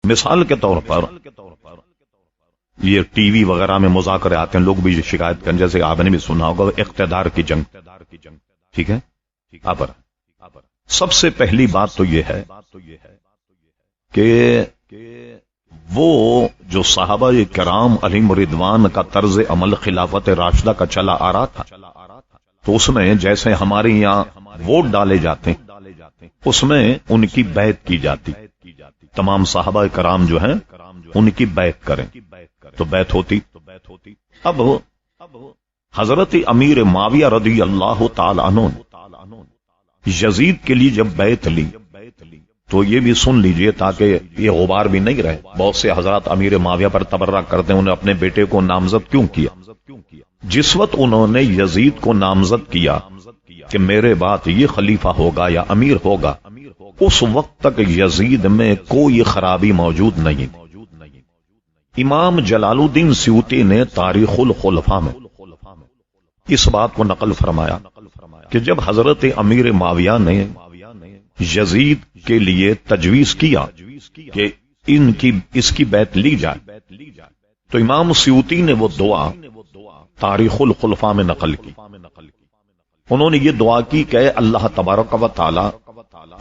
مثال کے طور پر یہ ٹی وی وغیرہ میں مذاکرے آتے ہیں، لوگ بھی شکایت کریں، جیسے آپ نے بھی سنا ہوگا اقتدار کی جنگ، ٹھیک ہے۔ اب سب سے پہلی بات تو یہ ہے کہ وہ جو صحابہ کرام علیہم رضوان کا طرز عمل خلافت راشدہ کا چلا آ رہا تھا، تو اس میں جیسے ہمارے یہاں ووٹ ڈالے جاتے ہیں، اس میں ان کی بیعت کی جاتی، تمام صحابہ کرام جو ہیں ان کی بیعت کریں تو بیعت ہوتی۔ اب حضرت امیر معاویہ رضی اللہ تعالی عنہ یزید کے لیے جب بیعت لی تو یہ بھی سن لیجئے تاکہ یہ غبار بھی نہیں رہے، بہت سے حضرات امیر معاویہ پر تبرہ کرتے ہیں، انہیں اپنے بیٹے کو نامزد کیوں کیا؟ جس وقت انہوں نے یزید کو نامزد کیا کہ میرے بعد یہ خلیفہ ہوگا یا امیر ہوگا، اس وقت تک یزید میں کوئی خرابی موجود نہیں۔ امام جلال الدین سیوطی نے تاریخ الخلفاء میں اس بات کو نقل فرمایا کہ جب حضرت امیر معاویہ نے یزید کے لیے تجویز کیا کہ اس کی بیعت لی جائے، تو امام سیوطی نے وہ دعا تاریخ الخلفاء میں نقل کی۔ انہوں نے یہ دعا کی کہ اللہ تبارک و تعالی،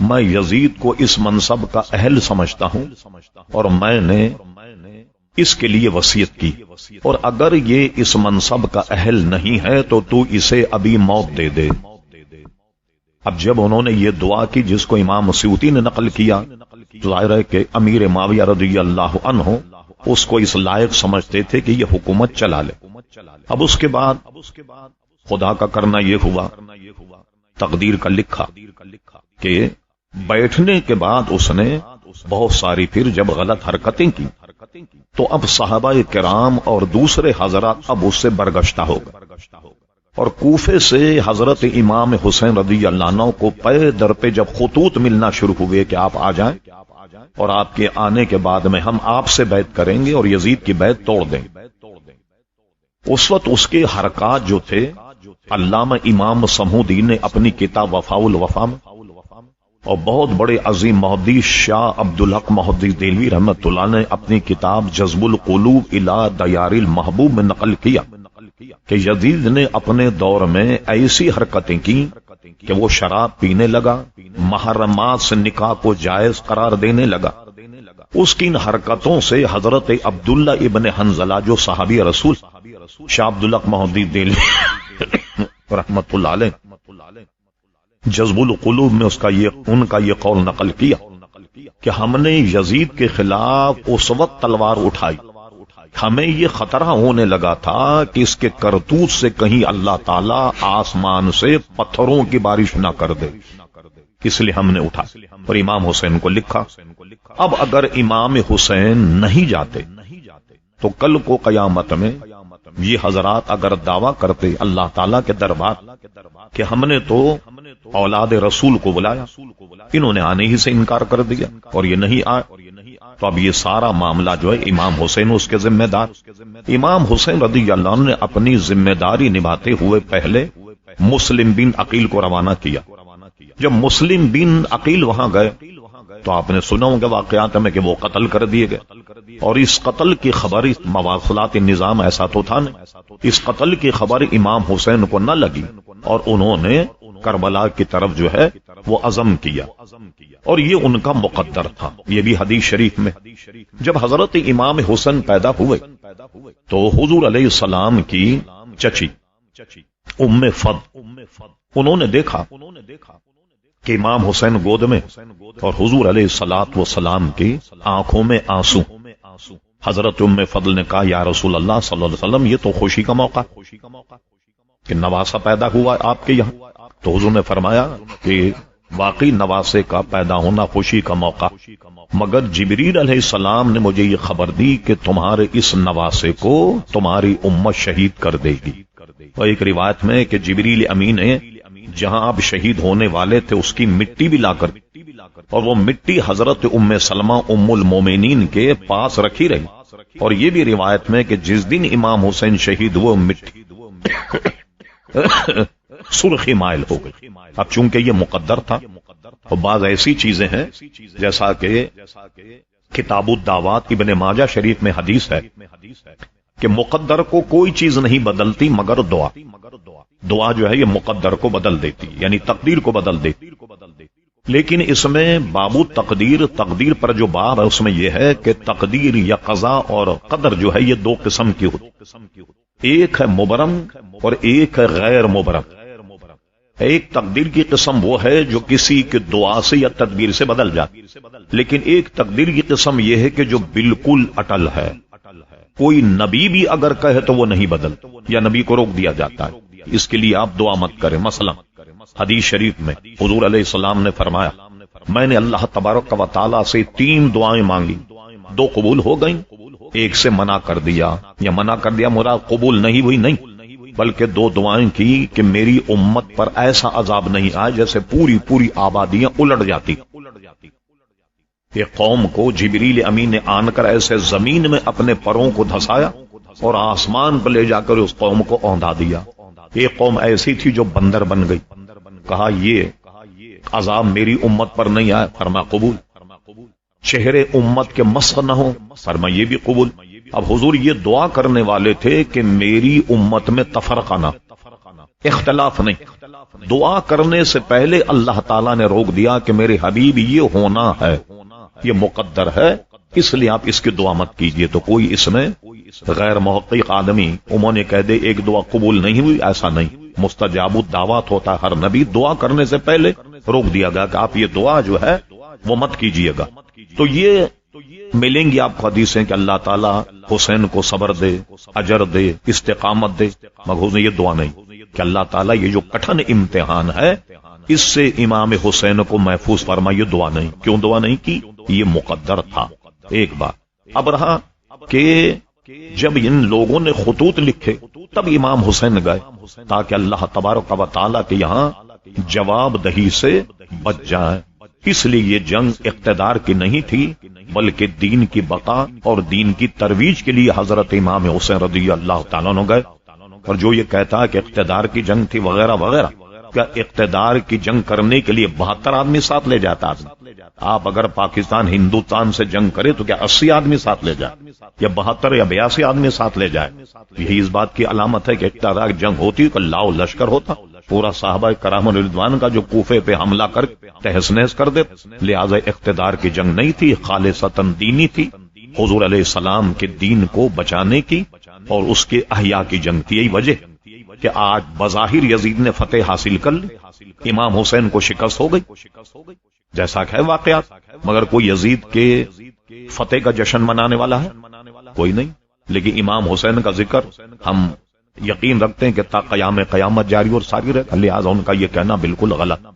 میں یزید کو اس منصب کا اہل سمجھتا ہوں اور میں نے اس کے لیے وصیت کی، اور اگر یہ اس منصب کا اہل نہیں ہے تو تو اسے ابھی موت دے دے۔ اب جب انہوں نے یہ دعا کی جس کو امام سیوطی نے نقل کیا، تو ظاہر ہے کہ امیر معاویہ رضی اللہ عنہ اس کو اس لائق سمجھتے تھے کہ یہ حکومت چلا لے۔ اب اس کے بعد خدا کا کرنا یہ ہوا، تقدیر کا لکھا کہ بیٹھنے کے بعد اس نے بہت ساری پھر جب غلط حرکتیں کی تو اب صحابہ کرام اور دوسرے حضرات اب اس سے برگشتہ ہو گئے، اور کوفے سے حضرت امام حسین رضی اللہ عنہ کو پے در پہ جب خطوط ملنا شروع ہوئے کہ آپ آ جائیں اور آپ کے آنے کے بعد میں ہم آپ سے بیعت کریں گے اور یزید کی بیعت توڑ دیں۔ اس وقت اس کے حرکات جو تھے علامہ امام سمودی نے اپنی کتاب وفاء الوفا میں، اور بہت بڑے عظیم محدث شاہ عبدالحق محدث دہلوی رحمۃ اللہ نے اپنی کتاب جذب القلوب الی دیار المحبوب میں نقل کیا کہ یزید نے اپنے دور میں ایسی حرکتیں کی کہ وہ شراب پینے لگا، محرمات سے نکاح کو جائز قرار دینے لگا۔ اس کی ان حرکتوں سے حضرت عبداللہ ابن حنظلہ جو صحابی رسول شاہ عبدالحق محدث دہلوی رحمۃ اللہ علیہ جذب القلوب میں ان کا یہ قول نقل کیا کہ ہم نے یزید کے خلاف اس وقت تلوار اٹھائی، ہمیں یہ خطرہ ہونے لگا تھا کہ اس کے کرتوت سے کہیں اللہ تعالی آسمان سے پتھروں کی بارش نہ کر دے، اس لیے ہم نے اٹھا اور امام حسین کو لکھا۔ اب اگر امام حسین نہیں جاتے تو کل کو قیامت میں یہ حضرات اگر دعویٰ کرتے اللہ تعالیٰ کے دربار کہ ہم نے تو اولاد رسول کو بلایا، انہوں نے آنے ہی سے انکار کر دیا اور یہ نہیں آئے، تو اب یہ سارا معاملہ جو ہے امام حسین اس کے ذمہ دار۔ امام حسین رضی اللہ عنہ نے اپنی ذمہ داری نبھاتے ہوئے پہلے مسلم بن عقیل کو روانہ کیا۔ جب مسلم بن عقیل وہاں گئے تو آپ نے سنا ہوگا واقعات میں کہ وہ قتل کر دیے گئے، اور اس قتل کی خبر مواصلات نظام ایسا تو تھا نہیں، اس قتل کی خبر امام حسین کو نہ لگی اور انہوں نے کربلا کی طرف جو ہے وہ عزم کیا، اور یہ ان کا مقدر تھا۔ یہ بھی حدیث شریف میں جب حضرت امام حسین پیدا ہوئے تو حضور علیہ السلام کی چچی ام فضل انہوں نے دیکھا کہ امام حسین گود میں اور حضور علیہ الصلوۃ والسلام کی آنکھوں میں آنسو۔ حضرت ام فضل نے کہا یا رسول اللہ صلی اللہ علیہ وسلم، یہ تو خوشی کا موقع کہ نواسا پیدا ہوا آپ کے یہاں۔ تو حضور نے فرمایا کہ واقعی نواسے کا پیدا ہونا خوشی کا موقع، مگر جبریل علیہ السلام نے مجھے یہ خبر دی کہ تمہارے اس نواسے کو تمہاری امت شہید کر دے گی۔ اور ایک روایت میں کہ جبریل امین نے جہاں آپ شہید ہونے والے تھے اس کی مٹی بھی لا کر، اور وہ مٹی حضرت ام سلمہ ام المومنین کے پاس رکھی رہی، اور یہ بھی روایت میں کہ جس دن امام حسین شہید ہوئے مٹی سرخی مائل ہو گئی۔ اب چونکہ یہ مقدر تھا، اور بعض ایسی چیزیں ہیں جیسا کہ کتاب الدعوات ابن ماجہ شریف میں حدیث ہے کہ مقدر کو کوئی چیز نہیں بدلتی مگر دعا. دعا جو ہے یہ مقدر کو بدل دیتی، یعنی تقدیر کو بدل دیتی. لیکن اس میں باب تقدیر پر جو باب ہے اس میں یہ ہے کہ تقدیر یا قضاء اور قدر جو ہے یہ دو قسم کی ہوتی. ایک ہے مبرم اور ایک ہے غیر مبرم. ایک تقدیر کی قسم وہ ہے جو کسی کے دعا سے یا تدبیر سے بدل جاتی، لیکن ایک تقدیر کی قسم یہ ہے کہ جو بالکل اٹل ہے. کوئی نبی بھی اگر کہے تو وہ نہیں بدل، یا نبی کو روک دیا جاتا ہے. اس کے لیے آپ دعا مت کریں. مثلا حدیث شریف میں حضور علیہ السلام نے فرمایا میں نے اللہ تبارک و تعالیٰ سے 3 دعائیں مانگی، 2 قبول ہو گئیں، ایک سے منع کر دیا. یا منع کر دیا مراد قبول نہیں ہوئی نہیں، بلکہ 2 دعائیں کی کہ میری امت پر ایسا عذاب نہیں آئے جیسے پوری آبادیاں الٹ جاتی. ایک قوم کو جبریل امین نے آن کر ایسے زمین میں اپنے پروں کو دھسایا اور آسمان پر لے جا کر اس قوم کو اوندھا دیا. ایک قوم ایسی تھی جو بندر بن گئی. کہا یہ عذاب میری امت پر نہیں آئے، فرما قبول. چہرے امت کے مسخ نہ ہو، فرما یہ بھی قبول. اب حضور یہ دعا کرنے والے تھے کہ میری امت میں تفرقہ نہ، اختلاف نہیں. دعا کرنے سے پہلے اللہ تعالیٰ نے روک دیا کہ میرے حبیب یہ ہونا ہے، یہ مقدر ہے، اس لیے آپ اس کی دعا مت کیجئے. تو کوئی اس میں غیر محقق آدمی انہوں نے کہہ دے ایک دعا قبول نہیں ہوئی، ایسا نہیں. مستجاب الدعوات ہوتا ہے. ہر نبی دعا کرنے سے پہلے روک دیا گیا کہ آپ یہ دعا جو ہے وہ مت کیجئے گا. تو یہ ملیں گی آپ کو حدیثیں کہ اللہ تعالیٰ حسین کو صبر دے، اجر دے، استقامت دے. مگر یہ دعا نہیں کہ اللہ تعالیٰ یہ جو کٹھن امتحان ہے اس سے امام حسین کو محفوظ فرما. یہ دعا نہیں. کیوں دعا نہیں کی؟ یہ مقدر تھا. ایک بات. اب رہا کہ جب ان لوگوں نے خطوط لکھے تب امام حسین گئے تاکہ اللہ تبارک و تعالیٰ کے یہاں جواب دہی سے بچ جائیں. اس لیے یہ جنگ اقتدار کی نہیں تھی بلکہ دین کی بقا اور دین کی ترویج کے لیے حضرت امام حسین رضی اللہ تعالیٰ عنہ گئے. اور جو یہ کہتا ہے کہ اقتدار کی جنگ تھی وغیرہ وغیرہ، کیا اقتدار کی جنگ کرنے کے لیے 72 آدمی ساتھ لے جاتا آدمی؟ آپ اگر پاکستان ہندوستان سے جنگ کرے تو کیا 80 آدمی ساتھ لے جائے یا 72 یا 82 آدمی ساتھ لے جائے؟ یہی اس بات کی علامت ہے کہ اقتدار کی جنگ ہوتی تو لاؤ لشکر ہوتا، پورا صحابہ کرام رضوان کا جو کوفے پہ حملہ کر تہس نہس کر دے. لہذا اقتدار کی جنگ نہیں تھی، خالصتاً دینی تھی. حضور علیہ السلام کے دین کو بچانے کی اور اس کے احیاء کی جنگ تھی. یہی وجہ کہ آج بظاہر یزید نے فتح حاصل کر لی، امام حسین کو شکست ہو گئی جیسا کہ ہے واقعات. مگر کوئی یزید کے فتح کا جشن منانے والا ہے؟ کوئی نہیں. لیکن امام حسین کا ذکر ہم یقین رکھتے ہیں کہ تا قیام قیامت جاری اور ساری رہے. لہٰذا ان کا یہ کہنا بالکل غلط.